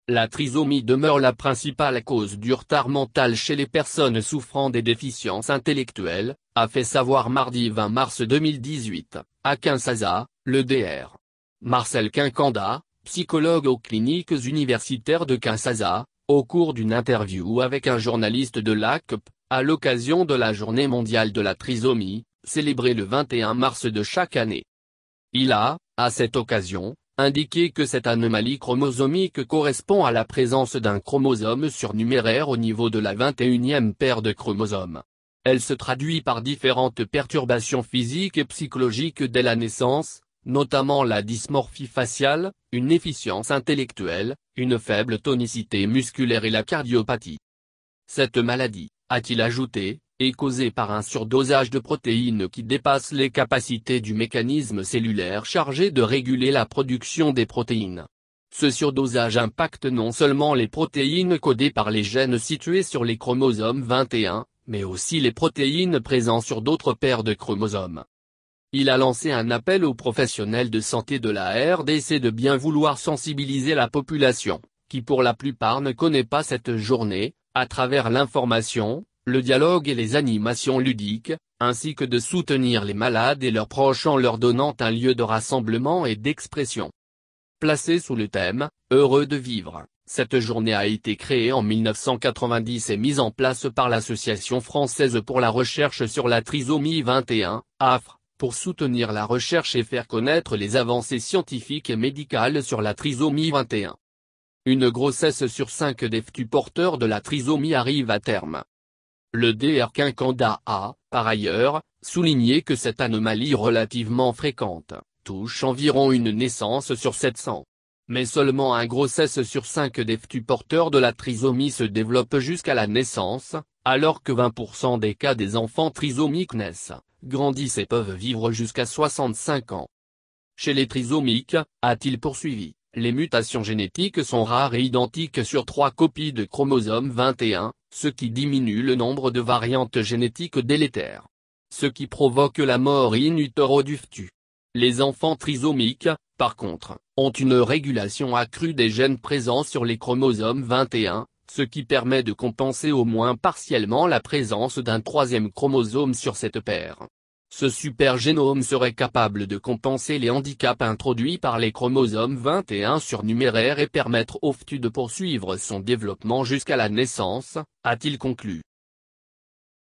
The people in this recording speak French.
La trisomie demeure la principale cause du retard mental chez les personnes souffrant des déficiences intellectuelles, a fait savoir mardi 20 mars 2018, à Kinshasa, le Dr. Marcel Kinkanda, psychologue aux cliniques universitaires de Kinshasa, au cours d'une interview avec un journaliste de l'ACP, à l'occasion de la Journée mondiale de la trisomie, célébrée le 21 mars de chaque année. Il a, à cette occasion, indiqué que cette anomalie chromosomique correspond à la présence d'un chromosome surnuméraire au niveau de la 21e paire de chromosomes. Elle se traduit par différentes perturbations physiques et psychologiques dès la naissance, notamment la dysmorphie faciale, une déficience intellectuelle, une faible tonicité musculaire et la cardiopathie. Cette maladie, a-t-il ajouté, est causée par un surdosage de protéines qui dépasse les capacités du mécanisme cellulaire chargé de réguler la production des protéines. Ce surdosage impacte non seulement les protéines codées par les gènes situés sur les chromosomes 21, mais aussi les protéines présentes sur d'autres paires de chromosomes. Il a lancé un appel aux professionnels de santé de la RDC de bien vouloir sensibiliser la population, qui pour la plupart ne connaît pas cette journée, à travers l'information, le dialogue et les animations ludiques, ainsi que de soutenir les malades et leurs proches en leur donnant un lieu de rassemblement et d'expression. Placée sous le thème « Heureux de vivre », cette journée a été créée en 1990 et mise en place par l'Association française pour la recherche sur la trisomie 21, AFR, pour soutenir la recherche et faire connaître les avancées scientifiques et médicales sur la trisomie 21. Une grossesse sur 5 des fœtus porteurs de la trisomie arrive à terme. Le Dr Kinkanda a, par ailleurs, souligné que cette anomalie relativement fréquente, touche environ une naissance sur 700. Mais seulement une grossesse sur 5 des fœtus porteurs de la trisomie se développe jusqu'à la naissance, alors que 20% des cas des enfants trisomiques naissent, grandissent et peuvent vivre jusqu'à 65 ans. Chez les trisomiques, a-t-il poursuivi, les mutations génétiques sont rares et identiques sur 3 copies de chromosome 21, ce qui diminue le nombre de variantes génétiques délétères. Ce qui provoque la mort in utero du fœtus. Les enfants trisomiques, par contre, ont une régulation accrue des gènes présents sur les chromosomes 21, ce qui permet de compenser au moins partiellement la présence d'un 3e chromosome sur cette paire. Ce supergénome serait capable de compenser les handicaps introduits par les chromosomes 21 surnuméraires et permettre au fœtus de poursuivre son développement jusqu'à la naissance, a-t-il conclu.